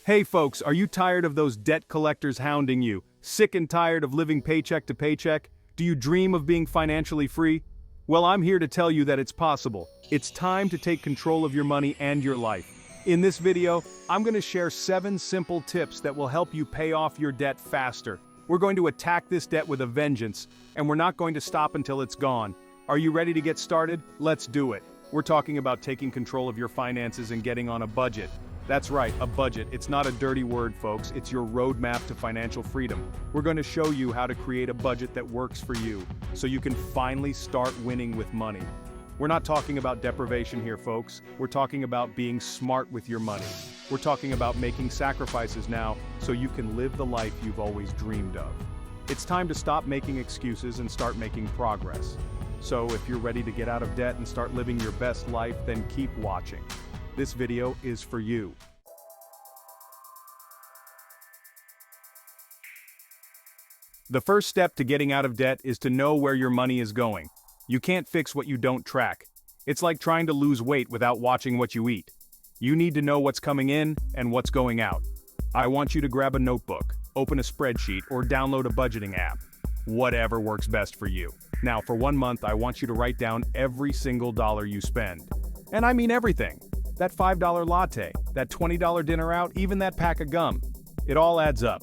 Hey folks, are you tired of those debt collectors hounding you? Sick and tired of living paycheck to paycheck? Do you dream of being financially free? Well, I'm here to tell you that it's possible. It's time to take control of your money and your life. In this video, I'm going to share 7 simple tips that will help you pay off your debt faster. We're going to attack this debt with a vengeance, and we're not going to stop until it's gone. Are you ready to get started? Let's do it. We're talking about taking control of your finances and getting on a budget. That's right, a budget. It's not a dirty word, folks. It's your roadmap to financial freedom. We're going to show you how to create a budget that works for you, so you can finally start winning with money. We're not talking about deprivation here, folks. We're talking about being smart with your money. We're talking about making sacrifices now, so you can live the life you've always dreamed of. It's time to stop making excuses and start making progress. So if you're ready to get out of debt and start living your best life, then keep watching. This video is for you. The first step to getting out of debt is to know where your money is going. You can't fix what you don't track. It's like trying to lose weight without watching what you eat. You need to know what's coming in and what's going out. I want you to grab a notebook, open a spreadsheet, or download a budgeting app. Whatever works best for you. Now, for 1 month, I want you to write down every single dollar you spend. And I mean everything. That $5 latte, that $20 dinner out, even that pack of gum. It all adds up.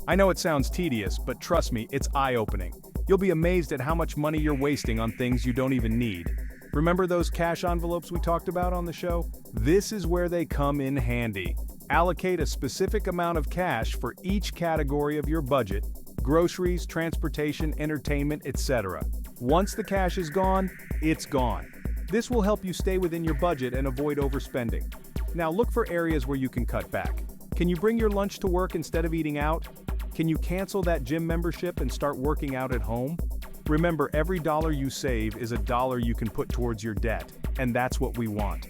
I know it sounds tedious, but trust me, it's eye-opening. You'll be amazed at how much money you're wasting on things you don't even need. Remember those cash envelopes we talked about on the show? This is where they come in handy. Allocate a specific amount of cash for each category of your budget: groceries, transportation, entertainment, etc. Once the cash is gone, it's gone. This will help you stay within your budget and avoid overspending. Now look for areas where you can cut back. Can you bring your lunch to work instead of eating out? Can you cancel that gym membership and start working out at home? Remember, every dollar you save is a dollar you can put towards your debt, and that's what we want.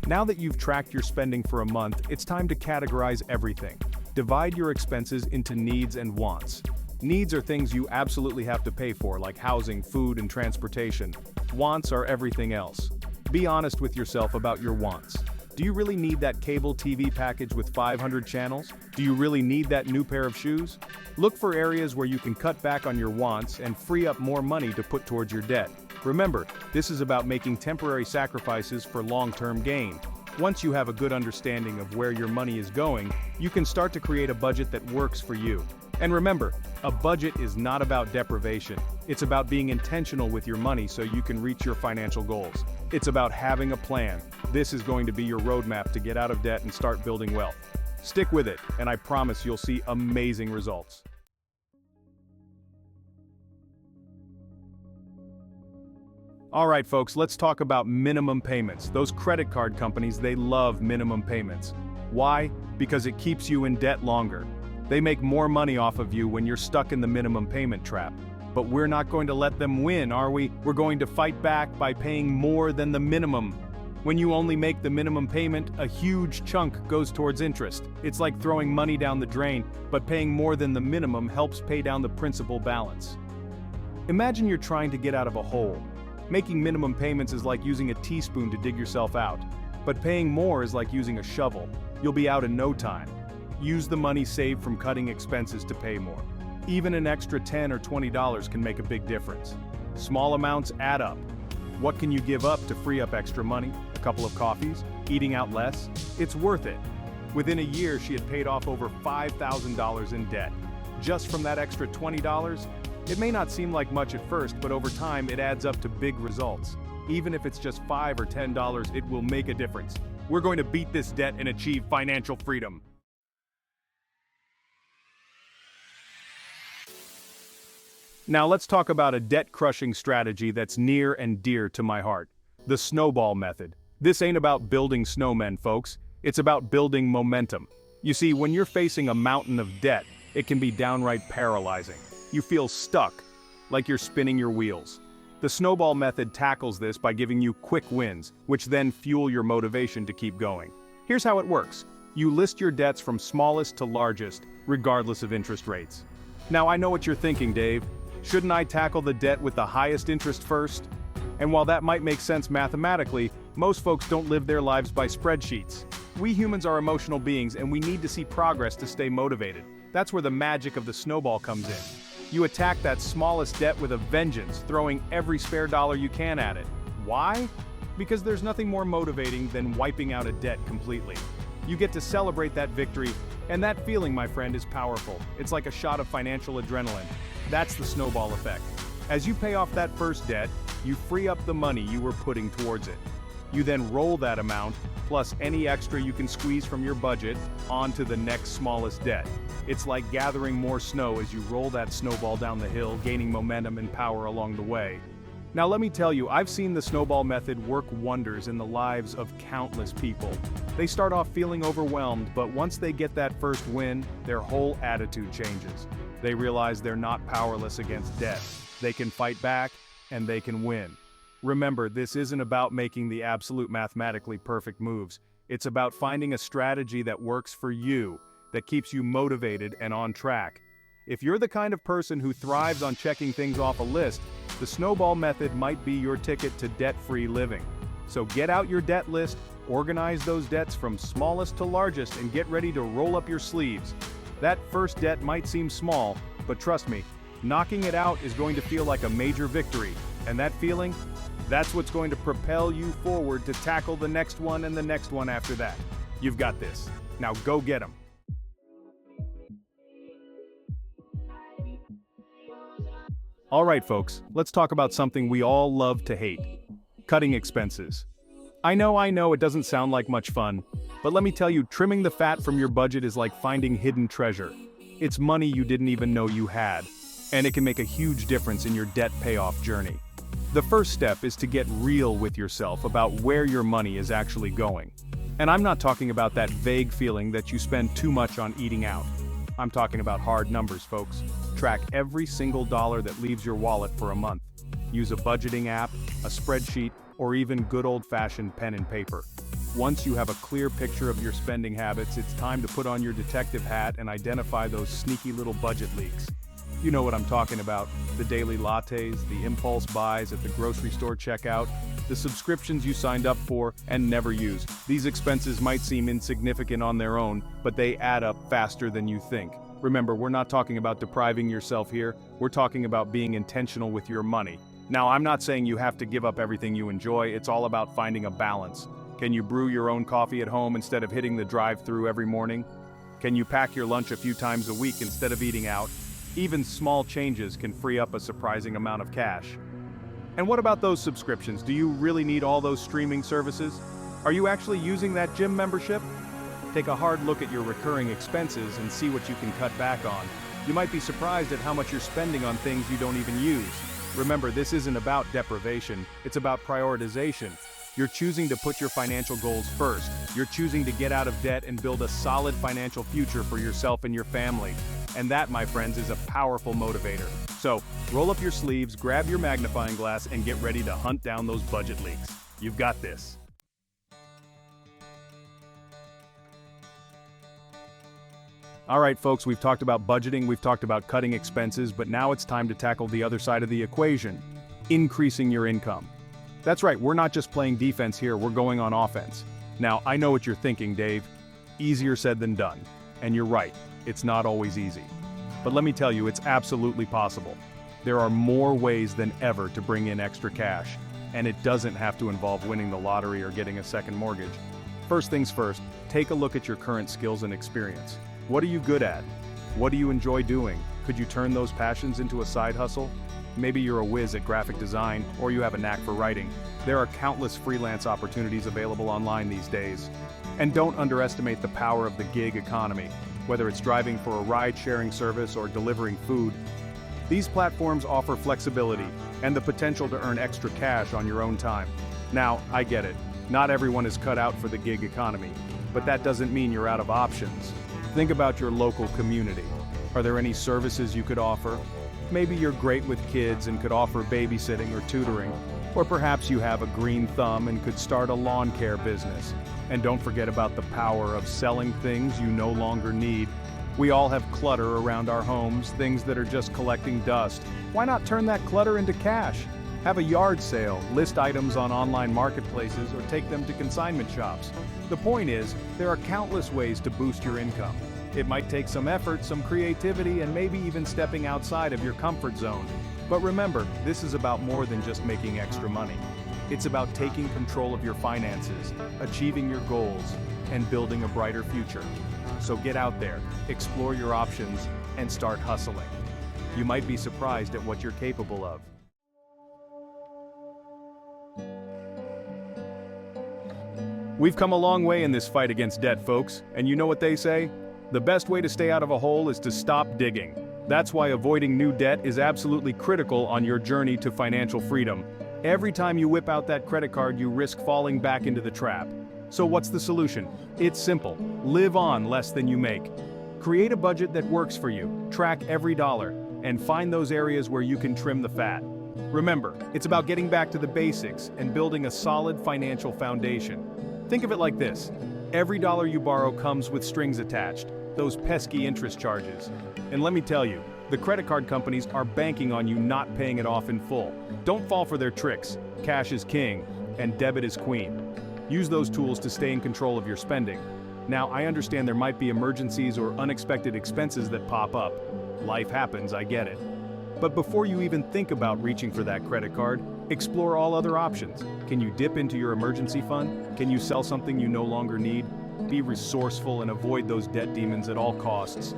Now that you've tracked your spending for a month, it's time to categorize everything. Divide your expenses into needs and wants. Needs are things you absolutely have to pay for, like housing, food, and transportation. Wants are everything else. Be honest with yourself about your wants. Do you really need that cable TV package with 500 channels? Do you really need that new pair of shoes? Look for areas where you can cut back on your wants and free up more money to put towards your debt. Remember, this is about making temporary sacrifices for long-term gain. Once you have a good understanding of where your money is going, you can start to create a budget that works for you. And remember, a budget is not about deprivation. It's about being intentional with your money so you can reach your financial goals. It's about having a plan. This is going to be your roadmap to get out of debt and start building wealth. Stick with it, and I promise you'll see amazing results. Alright folks, let's talk about minimum payments. Those credit card companies, they love minimum payments. Why? Because it keeps you in debt longer. They make more money off of you when you're stuck in the minimum payment trap. But we're not going to let them win, are we? We're going to fight back by paying more than the minimum. When you only make the minimum payment, a huge chunk goes towards interest. It's like throwing money down the drain, but paying more than the minimum helps pay down the principal balance. Imagine you're trying to get out of a hole. Making minimum payments is like using a teaspoon to dig yourself out. But paying more is like using a shovel. You'll be out in no time. Use the money saved from cutting expenses to pay more. Even an extra $10 or $20 can make a big difference. Small amounts add up. What can you give up to free up extra money? A couple of coffees? Eating out less? It's worth it. Within a year, she had paid off over $5,000 in debt. Just from that extra $20, it may not seem like much at first, but over time it adds up to big results. Even if it's just $5 or $10, it will make a difference. We're going to beat this debt and achieve financial freedom. Now let's talk about a debt-crushing strategy that's near and dear to my heart. The Snowball method. This ain't about building snowmen, folks. It's about building momentum. You see, when you're facing a mountain of debt, it can be downright paralyzing. You feel stuck, like you're spinning your wheels. The Snowball method tackles this by giving you quick wins, which then fuel your motivation to keep going. Here's how it works. You list your debts from smallest to largest, regardless of interest rates. Now I know what you're thinking, Dave. Shouldn't I tackle the debt with the highest interest first? And while that might make sense mathematically, most folks don't live their lives by spreadsheets. We humans are emotional beings and we need to see progress to stay motivated. That's where the magic of the snowball comes in. You attack that smallest debt with a vengeance, throwing every spare dollar you can at it. Why? Because there's nothing more motivating than wiping out a debt completely. You get to celebrate that victory, and that feeling, my friend, is powerful. It's like a shot of financial adrenaline. That's the snowball effect. As you pay off that first debt, you free up the money you were putting towards it. You then roll that amount, plus any extra you can squeeze from your budget, onto the next smallest debt. It's like gathering more snow as you roll that snowball down the hill, gaining momentum and power along the way. Now let me tell you, I've seen the snowball method work wonders in the lives of countless people. They start off feeling overwhelmed, but once they get that first win, their whole attitude changes. They realize they're not powerless against debt. They can fight back, and they can win. Remember, this isn't about making the absolute mathematically perfect moves. It's about finding a strategy that works for you, that keeps you motivated and on track. If you're the kind of person who thrives on checking things off a list, the snowball method might be your ticket to debt-free living. So get out your debt list, organize those debts from smallest to largest, and get ready to roll up your sleeves. That first debt might seem small, but trust me, knocking it out is going to feel like a major victory. And that feeling, that's what's going to propel you forward to tackle the next one and the next one after that. You've got this. Now go get them. All right, folks, let's talk about something we all love to hate: cutting expenses. I know it doesn't sound like much fun, but let me tell you, trimming the fat from your budget is like finding hidden treasure. It's money you didn't even know you had, and it can make a huge difference in your debt payoff journey. The first step is to get real with yourself about where your money is actually going. And I'm not talking about that vague feeling that you spend too much on eating out. I'm talking about hard numbers, folks. Track every single dollar that leaves your wallet for a month. Use a budgeting app, a spreadsheet, or even good old-fashioned pen and paper. Once you have a clear picture of your spending habits, it's time to put on your detective hat and identify those sneaky little budget leaks. You know what I'm talking about: the daily lattes, the impulse buys at the grocery store checkout, the subscriptions you signed up for and never use. These expenses might seem insignificant on their own, but they add up faster than you think. Remember, we're not talking about depriving yourself here, we're talking about being intentional with your money. Now, I'm not saying you have to give up everything you enjoy, it's all about finding a balance. Can you brew your own coffee at home instead of hitting the drive-thru every morning? Can you pack your lunch a few times a week instead of eating out? Even small changes can free up a surprising amount of cash. And what about those subscriptions? Do you really need all those streaming services? Are you actually using that gym membership? Take a hard look at your recurring expenses and see what you can cut back on. You might be surprised at how much you're spending on things you don't even use. Remember, this isn't about deprivation, it's about prioritization. You're choosing to put your financial goals first. You're choosing to get out of debt and build a solid financial future for yourself and your family. And that, my friends, is a powerful motivator. So, roll up your sleeves, grab your magnifying glass, and get ready to hunt down those budget leaks. You've got this. All right, folks, we've talked about budgeting, we've talked about cutting expenses, but now it's time to tackle the other side of the equation: increasing your income. That's right, we're not just playing defense here, we're going on offense. Now, I know what you're thinking, Dave. Easier said than done. And you're right, it's not always easy. But let me tell you, it's absolutely possible. There are more ways than ever to bring in extra cash, and it doesn't have to involve winning the lottery or getting a second mortgage. First things first, take a look at your current skills and experience. What are you good at? What do you enjoy doing? Could you turn those passions into a side hustle? Maybe you're a whiz at graphic design, or you have a knack for writing. There are countless freelance opportunities available online these days. And don't underestimate the power of the gig economy. Whether it's driving for a ride-sharing service or delivering food, these platforms offer flexibility and the potential to earn extra cash on your own time. Now, I get it. Not everyone is cut out for the gig economy, but that doesn't mean you're out of options. Think about your local community. Are there any services you could offer? Maybe you're great with kids and could offer babysitting or tutoring. Or perhaps you have a green thumb and could start a lawn care business. And don't forget about the power of selling things you no longer need. We all have clutter around our homes, things that are just collecting dust. Why not turn that clutter into cash? Have a yard sale, list items on online marketplaces, or take them to consignment shops. The point is, there are countless ways to boost your income. It might take some effort, some creativity, and maybe even stepping outside of your comfort zone. But remember, this is about more than just making extra money. It's about taking control of your finances, achieving your goals, and building a brighter future. So get out there, explore your options, and start hustling. You might be surprised at what you're capable of. We've come a long way in this fight against debt, folks, and you know what they say? The best way to stay out of a hole is to stop digging. That's why avoiding new debt is absolutely critical on your journey to financial freedom. Every time you whip out that credit card, you risk falling back into the trap. So what's the solution? It's simple. Live on less than you make. Create a budget that works for you, track every dollar, and find those areas where you can trim the fat. Remember, it's about getting back to the basics and building a solid financial foundation. Think of it like this. Every dollar you borrow comes with strings attached, those pesky interest charges. And let me tell you, the credit card companies are banking on you not paying it off in full. Don't fall for their tricks. Cash is king, and debit is queen. Use those tools to stay in control of your spending. Now, I understand there might be emergencies or unexpected expenses that pop up. Life happens, I get it. But before you even think about reaching for that credit card, explore all other options. Can you dip into your emergency fund? Can you sell something you no longer need? Be resourceful and avoid those debt demons at all costs.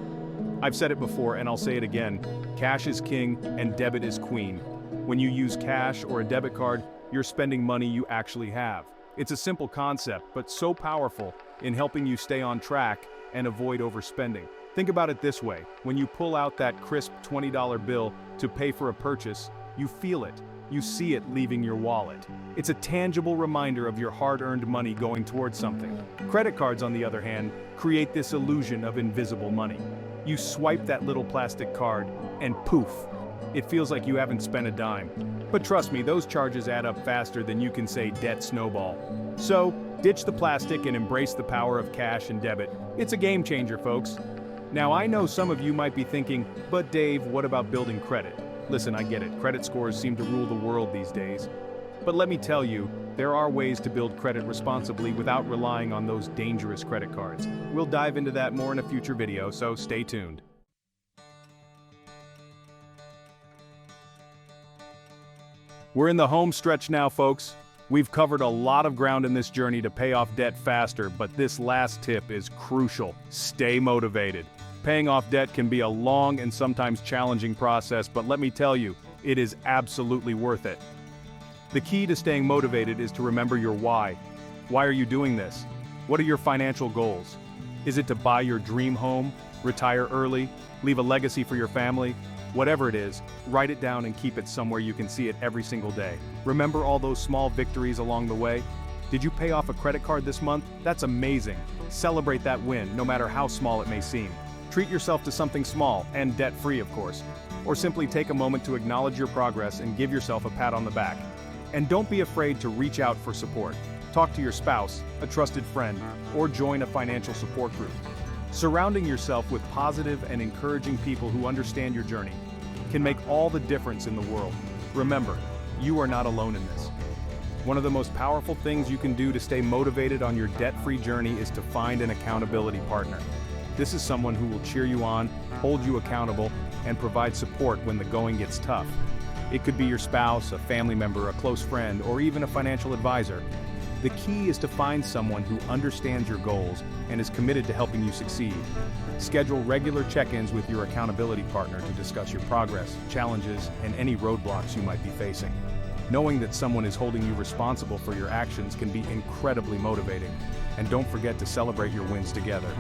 I've said it before and I'll say it again, cash is king and debit is queen. When you use cash or a debit card, you're spending money you actually have. It's a simple concept, but so powerful in helping you stay on track and avoid overspending. Think about it this way, when you pull out that crisp $20 bill to pay for a purchase, you feel it. You see it leaving your wallet. It's a tangible reminder of your hard-earned money going towards something. Credit cards, on the other hand, create this illusion of invisible money. You swipe that little plastic card, and poof, it feels like you haven't spent a dime. But trust me, those charges add up faster than you can say debt snowball. So, ditch the plastic and embrace the power of cash and debit. It's a game changer, folks. Now, I know some of you might be thinking, but Dave, what about building credit? Listen, I get it. Credit scores seem to rule the world these days. But let me tell you, there are ways to build credit responsibly without relying on those dangerous credit cards. We'll dive into that more in a future video, so stay tuned. We're in the home stretch now, folks. We've covered a lot of ground in this journey to pay off debt faster, but this last tip is crucial. Stay motivated. Paying off debt can be a long and sometimes challenging process, but let me tell you, it is absolutely worth it. The key to staying motivated is to remember your why. Why are you doing this? What are your financial goals? Is it to buy your dream home, retire early, leave a legacy for your family? Whatever it is, write it down and keep it somewhere you can see it every single day. Remember all those small victories along the way? Did you pay off a credit card this month? That's amazing. Celebrate that win, no matter how small it may seem. Treat yourself to something small, and debt-free, of course. Or simply take a moment to acknowledge your progress and give yourself a pat on the back. And don't be afraid to reach out for support. Talk to your spouse, a trusted friend, or join a financial support group. Surrounding yourself with positive and encouraging people who understand your journey can make all the difference in the world. Remember, you are not alone in this. One of the most powerful things you can do to stay motivated on your debt-free journey is to find an accountability partner. This is someone who will cheer you on, hold you accountable, and provide support when the going gets tough. It could be your spouse, a family member, a close friend, or even a financial advisor. The key is to find someone who understands your goals and is committed to helping you succeed. Schedule regular check-ins with your accountability partner to discuss your progress, challenges, and any roadblocks you might be facing. Knowing that someone is holding you responsible for your actions can be incredibly motivating. And don't forget to celebrate your wins together.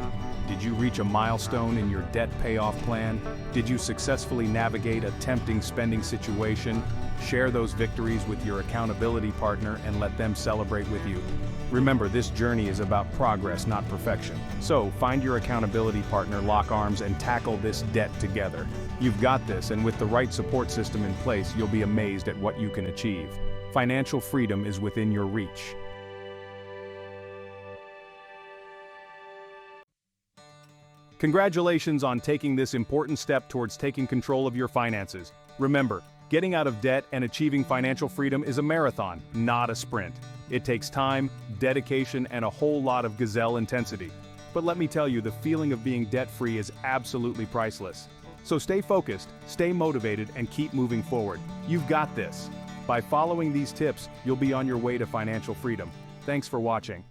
Did you reach a milestone in your debt payoff plan? Did you successfully navigate a tempting spending situation? Share those victories with your accountability partner and let them celebrate with you. Remember, this journey is about progress, not perfection. So, find your accountability partner, lock arms, and tackle this debt together. You've got this, and with the right support system in place, you'll be amazed at what you can achieve. Financial freedom is within your reach. Congratulations on taking this important step towards taking control of your finances. Remember, Getting out of debt and achieving financial freedom is a marathon, not a sprint. It takes time, dedication, and a whole lot of gazelle intensity. But let me tell you, the feeling of being debt-free is absolutely priceless. So stay focused, stay motivated, and keep moving forward. You've got this. By following these tips, you'll be on your way to financial freedom. Thanks for watching.